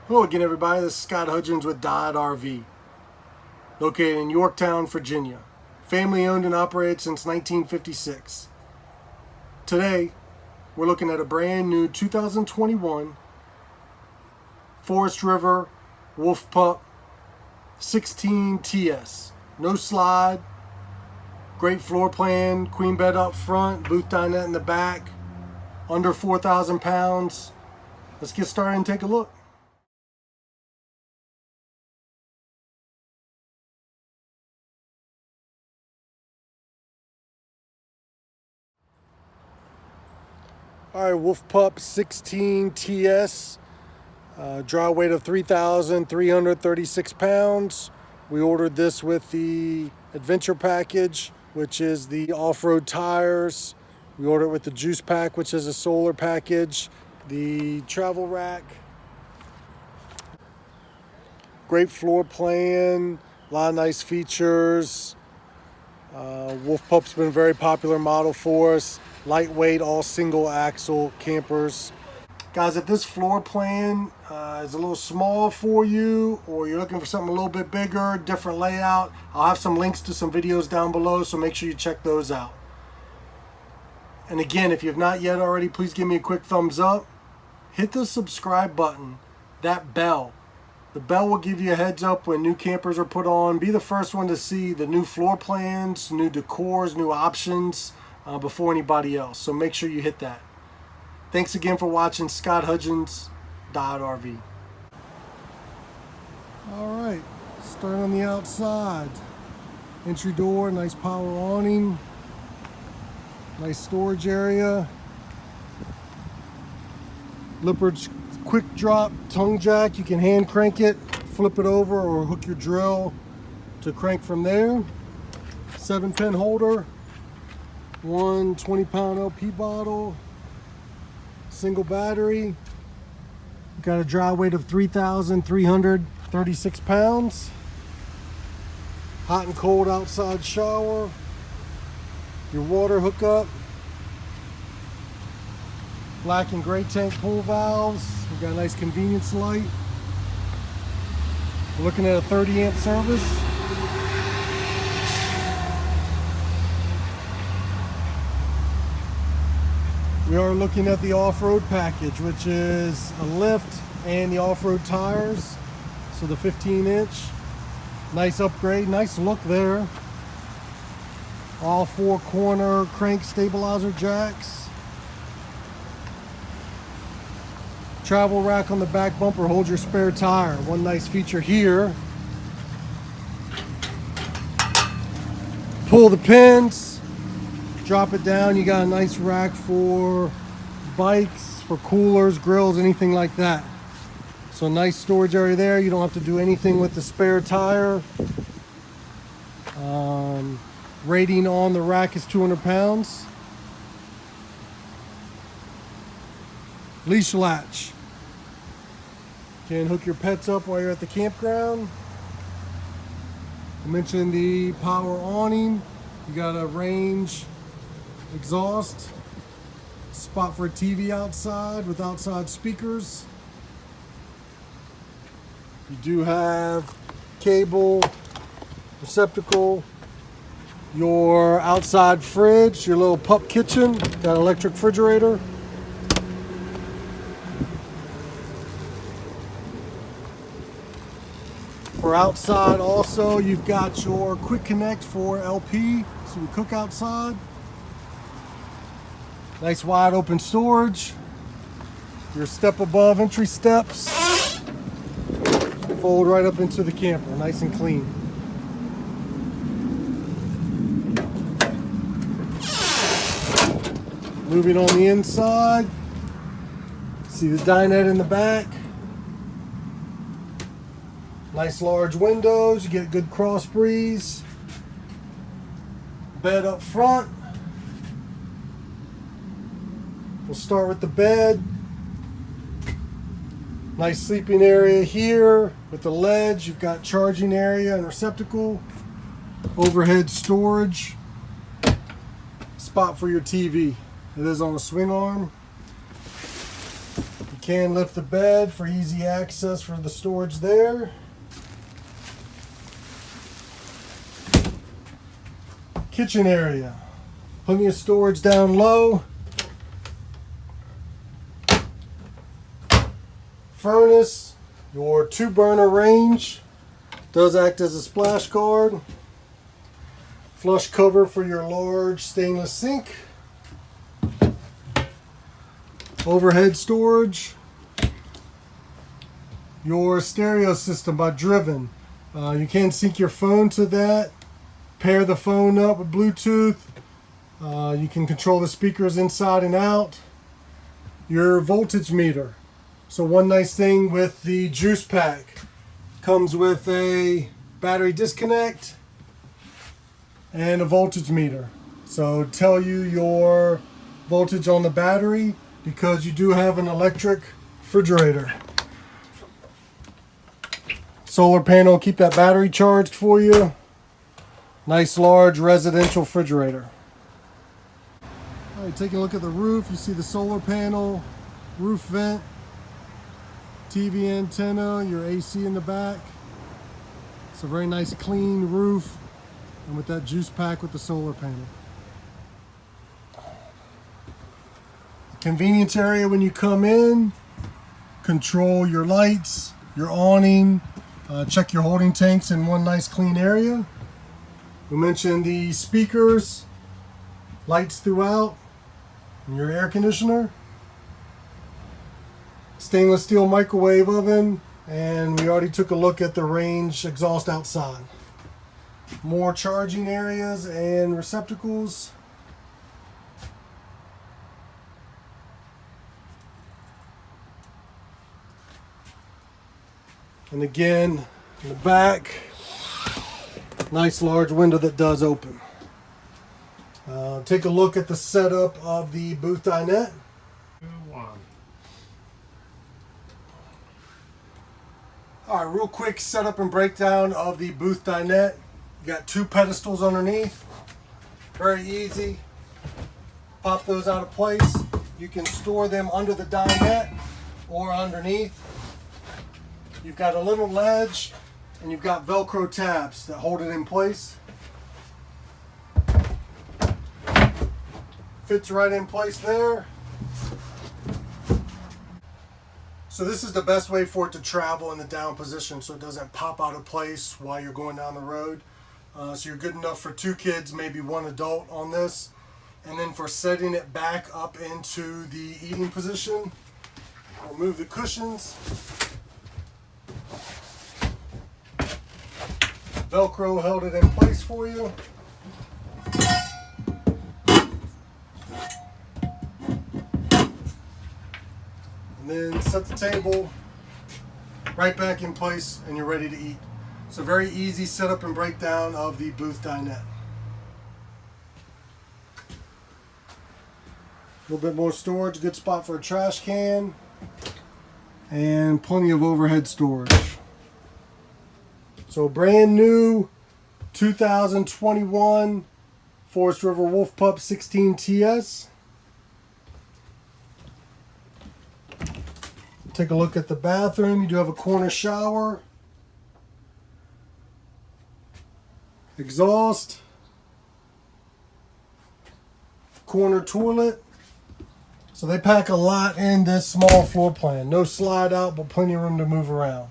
Hello again, everybody. This is Scott Hudgins with Dodd RV, located in Yorktown, Virginia. Family owned and operated since 1956. Today, we're looking at a brand new 2021 Forest River Wolf Pup 16TS. No slide, great floor plan, queen bed up front, booth dinette in the back, under 4,000 pounds. Let's get started and take a look. All right, Wolf Pup 16TS, dry weight of 3,336 pounds. We ordered this with the adventure package, which is the off-road tires. We ordered it with the juice pack, which is a solar package, the travel rack. Great floor plan, a lot of nice features. Wolf Pup's been a very popular model for us. Lightweight, all single axle campers. Guys, if this floor plan is a little small for you, or you're looking for something a little bit bigger, different layout, I'll have some links to some videos down below, so make sure you check those out. And again, if you've not yet already, please give me a quick thumbs up. Hit the subscribe button, that bell. The bell will give you a heads up when new campers are put on. Be the first one to see the new floor plans, new decors, new options before anybody else. So make sure you hit that. Thanks again for watching. Scott Hudgins, Dodd RV. All right, start on the outside. Entry door, nice power awning. Nice storage area. Lippert quick drop tongue jack. You can hand crank it, flip it over, or hook your drill to crank from there. 7-pin holder, one 20-pound LP bottle, single battery. Got a dry weight of 3,336 pounds. Hot and cold outside shower. Your water hookup. Black and gray tank pull valves. We've got a nice convenience light. We're looking at a 30 amp service. We are looking at the off-road package, which is a lift and the off-road tires. So the 15-inch. Nice upgrade, nice look there. All 4 corner crank stabilizer jacks. Travel rack on the back bumper holds your spare tire. One nice feature here. Pull the pins, drop it down. You got a nice rack for bikes, for coolers, grills, anything like that. So nice storage area there. You don't have to do anything with the spare tire. Rating on the rack is 200 pounds. Leash latch. Can hook your pets up while you're at the campground. I mentioned the power awning. You got a range exhaust. Spot for a TV outside with outside speakers. You do have cable, receptacle, your outside fridge, your little pup kitchen, got an electric refrigerator. For outside also, you've got your quick connect for LP, so you cook outside. Nice wide open storage. Your step above entry steps. Fold right up into the camper, nice and clean. Moving on the inside, see the dinette in the back. Nice large windows, you get good cross breeze. Bed up front. We'll start with the bed. Nice sleeping area here with the ledge. You've got charging area and receptacle. Overhead storage. Spot for your TV. It is on a swing arm. can lift the bed for easy access for the storage there. Kitchen area. Plenty of storage down low. Furnace. Your 2-burner range. Does act as a splash guard. Flush cover for your large stainless sink. Overhead storage. Your stereo system by Driven. You can sync your phone to that. Pair the phone up with Bluetooth. You can control the speakers inside and out. Your voltage meter. So one nice thing with the juice pack, comes with a battery disconnect and a voltage meter. So tell you your voltage on the battery, because you do have an electric refrigerator. Solar panel, keep that battery charged for you. Nice large residential refrigerator. All right, taking a look at the roof, you see the solar panel, roof vent, TV antenna, your AC in the back. It's a very nice clean roof, and with that juice pack with the solar panel. Convenience area when you come in. Control your lights, your awning, check your holding tanks in one nice clean area. We mentioned the speakers, lights throughout, and your air conditioner. Stainless steel microwave oven, and we already took a look at the range exhaust outside. More charging areas and receptacles. And again, in the back, nice large window that does open. Take a look at the setup of the booth dinette. Alright, real quick setup and breakdown of the booth dinette. You got 2 pedestals underneath. Very easy. Pop those out of place. You can store them under the dinette or underneath. You've got a little ledge, and you've got Velcro tabs that hold it in place. Fits right in place there. So this is the best way for it to travel in the down position, so it doesn't pop out of place while you're going down the road. So you're good enough for 2 kids, maybe 1 adult on this. And then for setting it back up into the eating position, remove the cushions. Velcro held it in place for you. And then set the table right back in place, and you're ready to eat. So very easy setup and breakdown of the booth dinette. A little bit more storage, good spot for a trash can, and plenty of overhead storage. So brand new 2021 Forest River Wolf Pup 16TS. Take a look at the bathroom. You do have a corner shower, exhaust, corner toilet. So they pack a lot in this small floor plan. No slide out, but plenty of room to move around.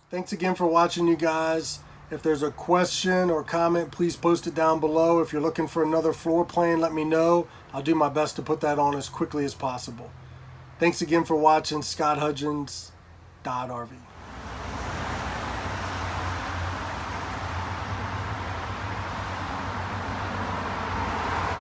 Thanks again for watching, you guys. If there's a question or comment, please post it down below. If you're looking for another floor plan, let me know. I'll do my best to put that on as quickly as possible. Thanks again for watching. Scott Hudgins, Dodd RV.